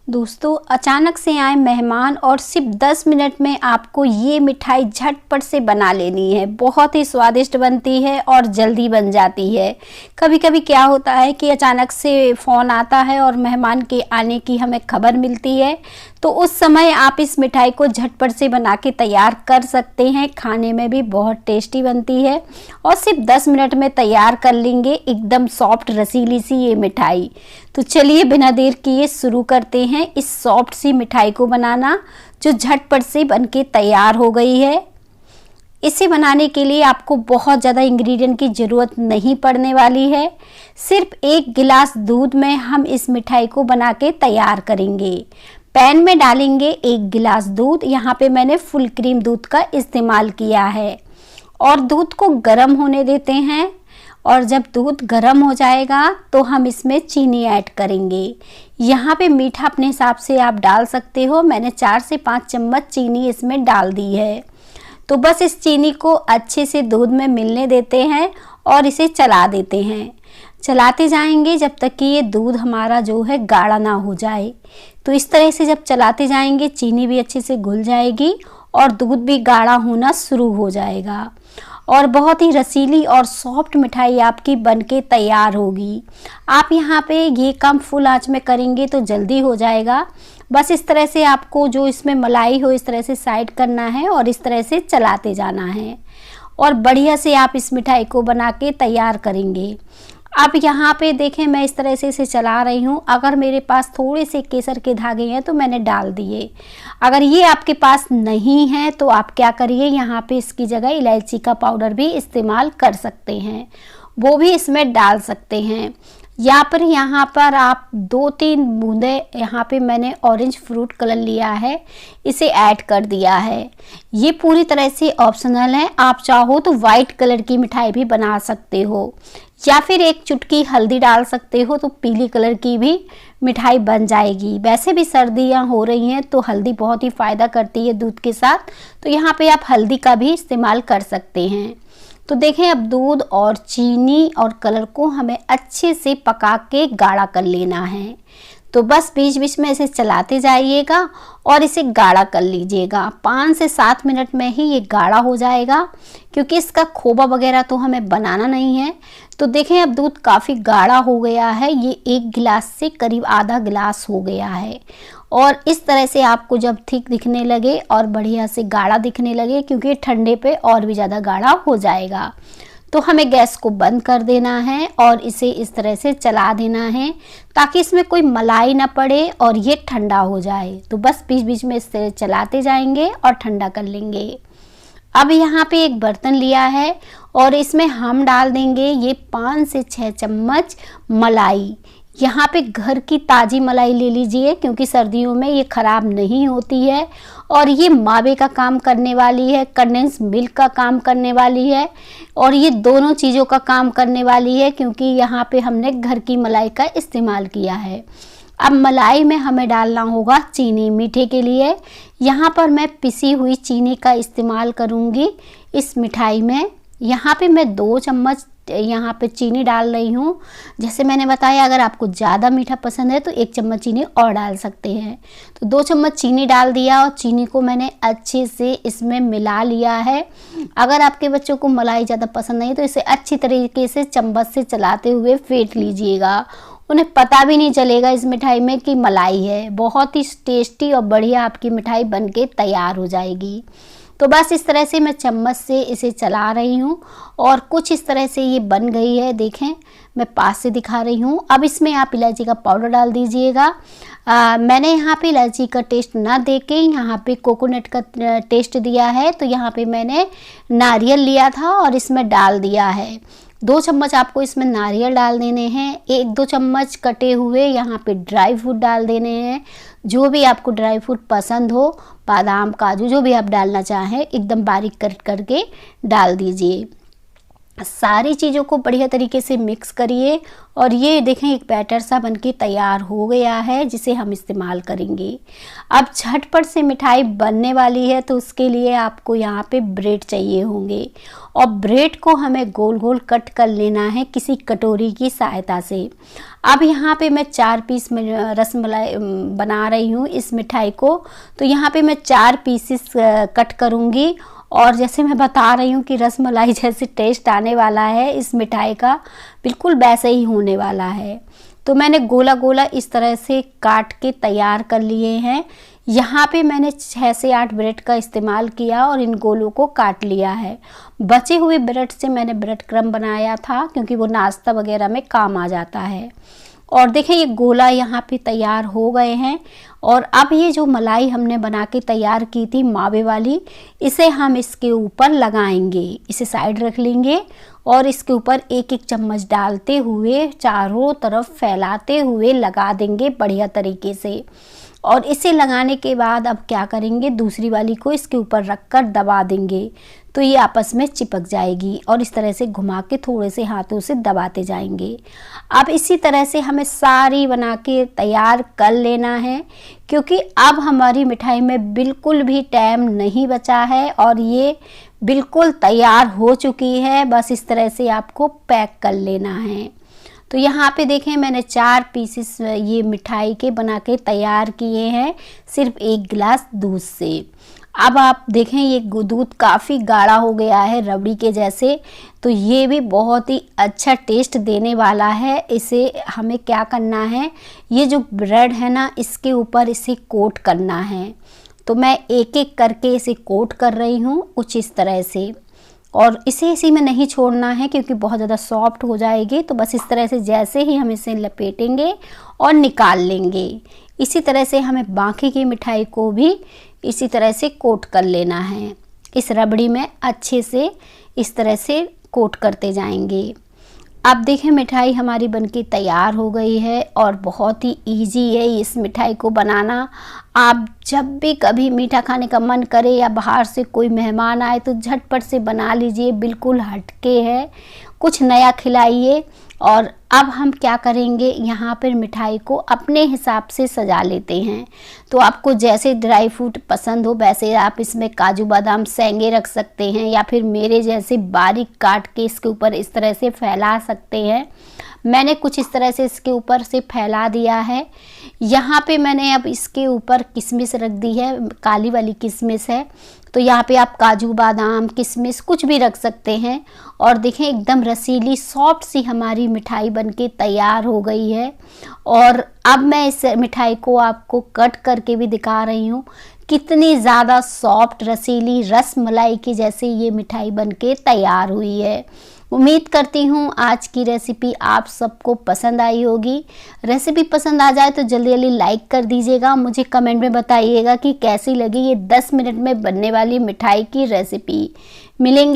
दोस्तों, अचानक से आए मेहमान और सिर्फ 10 मिनट में आपको ये मिठाई झटपट से बना लेनी है। बहुत ही स्वादिष्ट बनती है और जल्दी बन जाती है। कभी कभी क्या होता है कि अचानक से फ़ोन आता है और मेहमान के आने की हमें खबर मिलती है, तो उस समय आप इस मिठाई को झटपट से बना के तैयार कर सकते हैं। खाने में भी बहुत टेस्टी बनती है और सिर्फ 10 मिनट में तैयार कर लेंगे एकदम सॉफ्ट रसीली सी ये मिठाई। तो चलिए बिना देर किए शुरू करते हैं इस सॉफ्ट सी मिठाई को बनाना, जो झटपट से बनके तैयार हो गई है। इसे बनाने के लिए आपको बहुत ज़्यादा इंग्रेडिएंट की ज़रूरत नहीं पड़ने वाली है। सिर्फ 1 गिलास दूध में हम इस मिठाई को बना के तैयार करेंगे। पैन में डालेंगे 1 गिलास दूध। यहाँ पे मैंने फुल क्रीम दूध का इस्तेमाल किया है और दूध को गर्म होने देते हैं। और जब दूध गर्म हो जाएगा तो हम इसमें चीनी ऐड करेंगे। यहाँ पे मीठा अपने हिसाब से आप डाल सकते हो। मैंने 4 से 5 चम्मच चीनी इसमें डाल दी है। तो बस इस चीनी को अच्छे से दूध में मिलने देते हैं और इसे चला देते हैं। चलाते जाएंगे जब तक कि ये दूध हमारा जो है गाढ़ा ना हो जाए। तो इस तरह से जब चलाते जाएंगे चीनी भी अच्छे से घुल जाएगी और दूध भी गाढ़ा होना शुरू हो जाएगा और बहुत ही रसीली और सॉफ्ट मिठाई आपकी बनके तैयार होगी। आप यहाँ पे ये काम फुल आंच में करेंगे तो जल्दी हो जाएगा। बस इस तरह से आपको जो इसमें मलाई हो इस तरह से साइड करना है और इस तरह से चलाते जाना है और बढ़िया से आप इस मिठाई को बना के तैयार करेंगे। अब यहाँ पे देखें, मैं इस तरह से इसे चला रही हूँ। अगर मेरे पास थोड़े से केसर के धागे हैं तो मैंने डाल दिए। अगर ये आपके पास नहीं है तो आप क्या करिए, यहाँ पे इसकी जगह इलायची का पाउडर भी इस्तेमाल कर सकते हैं, वो भी इसमें डाल सकते हैं। यहाँ पर आप 2-3 बूंदे यहाँ पे मैंने ऑरेंज फ्रूट कलर लिया है, इसे ऐड कर दिया है। ये पूरी तरह से ऑप्शनल है। आप चाहो तो वाइट कलर की मिठाई भी बना सकते हो या फिर 1 चुटकी हल्दी डाल सकते हो तो पीली कलर की भी मिठाई बन जाएगी। वैसे भी सर्दियाँ हो रही हैं तो हल्दी बहुत ही फ़ायदा करती है दूध के साथ, तो यहाँ पे आप हल्दी का भी इस्तेमाल कर सकते हैं। तो देखें, अब दूध और चीनी और कलर को हमें अच्छे से पका के गाढ़ा कर लेना है। तो बस बीच बीच में इसे चलाते जाइएगा और इसे गाढ़ा कर लीजिएगा। 5 से 7 मिनट में ही ये गाढ़ा हो जाएगा, क्योंकि इसका खोबा वगैरह तो हमें बनाना नहीं है। तो देखें, अब दूध काफ़ी गाढ़ा हो गया है। ये 1 गिलास से करीब आधा गिलास हो गया है और इस तरह से आपको जब थिक दिखने लगे और बढ़िया से गाढ़ा दिखने लगे, क्योंकि ठंडे पे और भी ज़्यादा गाढ़ा हो जाएगा, तो हमें गैस को बंद कर देना है और इसे इस तरह से चला देना है ताकि इसमें कोई मलाई ना पड़े और ये ठंडा हो जाए। तो बस बीच बीच में इस तरह चलाते जाएंगे और ठंडा कर लेंगे। अब यहाँ पे एक बर्तन लिया है और इसमें हम डाल देंगे ये 5 से 6 चम्मच मलाई। यहाँ पे घर की ताज़ी मलाई ले लीजिए, क्योंकि सर्दियों में ये ख़राब नहीं होती है और ये मावे का काम करने वाली है, कंडेंस मिल्क का काम करने वाली है और ये दोनों चीज़ों का काम करने वाली है, क्योंकि यहाँ पे हमने घर की मलाई का इस्तेमाल किया है। अब मलाई में हमें डालना होगा चीनी मीठे के लिए। यहाँ पर मैं पिसी हुई चीनी का इस्तेमाल करूँगी इस मिठाई में। यहाँ पे मैं 2 चम्मच यहाँ पे चीनी डाल रही हूँ। जैसे मैंने बताया, अगर आपको ज़्यादा मीठा पसंद है तो 1 चम्मच चीनी और डाल सकते हैं। तो 2 चम्मच चीनी डाल दिया और चीनी को मैंने अच्छे से इसमें मिला लिया है। अगर आपके बच्चों को मलाई ज़्यादा पसंद नहीं तो इसे अच्छी तरीके से चम्मच से चलाते हुए फेंट लीजिएगा। उन्हें पता भी नहीं चलेगा इस मिठाई में कि मलाई है। बहुत ही टेस्टी और बढ़िया आपकी मिठाई बनके तैयार हो जाएगी। तो बस इस तरह से मैं चम्मच से इसे चला रही हूँ और कुछ इस तरह से ये बन गई है। देखें, मैं पास से दिखा रही हूँ। अब इसमें आप इलायची का पाउडर डाल दीजिएगा। मैंने यहाँ पे इलायची का टेस्ट ना देके यहाँ पे कोकोनट का टेस्ट दिया है, तो यहाँ पे मैंने नारियल लिया था और इसमें डाल दिया है। 2 चम्मच आपको इसमें नारियल डाल देने हैं। 1-2 चम्मच कटे हुए यहाँ पे ड्राई फ्रूट डाल देने हैं। जो भी आपको ड्राई फ्रूट पसंद हो, बादाम काजू जो भी आप डालना चाहें, एकदम बारीक कट करके डाल दीजिए। सारी चीज़ों को बढ़िया तरीके से मिक्स करिए और ये देखें एक बैटर सा बनके तैयार हो गया है जिसे हम इस्तेमाल करेंगे। अब झटपट से मिठाई बनने वाली है तो उसके लिए आपको यहाँ पे ब्रेड चाहिए होंगे और ब्रेड को हमें गोल गोल कट कर लेना है किसी कटोरी की सहायता से। अब यहाँ पे मैं 4 पीस रसमलाई बना रही हूँ इस मिठाई को, तो यहाँ पे मैं 4 पीसेस कट करूँगी और जैसे मैं बता रही हूँ कि रसमलाई जैसे टेस्ट आने वाला है इस मिठाई का, बिल्कुल वैसे ही होने वाला है। तो मैंने गोला गोला इस तरह से काट के तैयार कर लिए हैं। यहाँ पे मैंने 6 से 8 ब्रेड का इस्तेमाल किया और इन गोलों को काट लिया है। बचे हुए ब्रेड से मैंने ब्रेड क्रम्ब बनाया था क्योंकि वो नाश्ता वगैरह में काम आ जाता है। और देखें ये गोला यहाँ पे तैयार हो गए हैं और अब ये जो मलाई हमने बना के तैयार की थी मावे वाली, इसे हम इसके ऊपर लगाएंगे। इसे साइड रख लेंगे और इसके ऊपर एक एक चम्मच डालते हुए चारों तरफ फैलाते हुए लगा देंगे बढ़िया तरीके से। और इसे लगाने के बाद अब क्या करेंगे, दूसरी वाली को इसके ऊपर रखकर दबा देंगे तो ये आपस में चिपक जाएगी और इस तरह से घुमा के थोड़े से हाथों से दबाते जाएंगे। अब इसी तरह से हमें सारी बना के तैयार कर लेना है क्योंकि अब हमारी मिठाई में बिल्कुल भी टाइम नहीं बचा है और ये बिल्कुल तैयार हो चुकी है। बस इस तरह से आपको पैक कर लेना है। तो यहाँ पे देखें मैंने 4 पीसेस ये मिठाई के बना के तैयार किए हैं सिर्फ 1 गिलास दूध से। अब आप देखें ये दूध काफ़ी गाढ़ा हो गया है रबड़ी के जैसे, तो ये भी बहुत ही अच्छा टेस्ट देने वाला है। इसे हमें क्या करना है, ये जो ब्रेड है ना इसके ऊपर इसे कोट करना है। तो मैं एक एक करके इसे कोट कर रही हूँ कुछ इस तरह से, और इसे इसी में नहीं छोड़ना है क्योंकि बहुत ज़्यादा सॉफ्ट हो जाएगी। तो बस इस तरह से जैसे ही हम इसे लपेटेंगे और निकाल लेंगे, इसी तरह से हमें बाकी की मिठाई को भी इसी तरह से कोट कर लेना है। इस रबड़ी में अच्छे से इस तरह से कोट करते जाएंगे। अब देखें मिठाई हमारी बनके तैयार हो गई है और बहुत ही इजी है इस मिठाई को बनाना। आप जब भी कभी मीठा खाने का मन करे या बाहर से कोई मेहमान आए तो झटपट से बना लीजिए, बिल्कुल हटके है, कुछ नया खिलाइए। और अब हम क्या करेंगे, यहाँ पर मिठाई को अपने हिसाब से सजा लेते हैं। तो आपको जैसे ड्राई फ्रूट पसंद हो वैसे आप इसमें काजू बादाम सेंगे रख सकते हैं या फिर मेरे जैसे बारीक काट के इसके ऊपर इस तरह से फैला सकते हैं। मैंने कुछ इस तरह से इसके ऊपर से फैला दिया है। यहाँ पे मैंने अब इसके ऊपर किशमिश रख दी है, काली वाली किशमिश है, तो यहाँ पे आप काजू बादाम किशमिश कुछ भी रख सकते हैं। और देखें एकदम रसीली सॉफ्ट सी हमारी मिठाई बनके तैयार हो गई है। और अब मैं इस मिठाई को आपको कट करके भी दिखा रही हूँ, कितनी ज़्यादा सॉफ्ट रसीली रस मलाई की जैसे ये मिठाई बनके तैयार हुई है। उम्मीद करती हूँ आज की रेसिपी आप सबको पसंद आई होगी। रेसिपी पसंद आ जाए तो जल्दी जल्दी लाइक कर दीजिएगा। मुझे कमेंट में बताइएगा कि कैसी लगी ये 10 मिनट में बनने वाली मिठाई की रेसिपी। मिलेंगे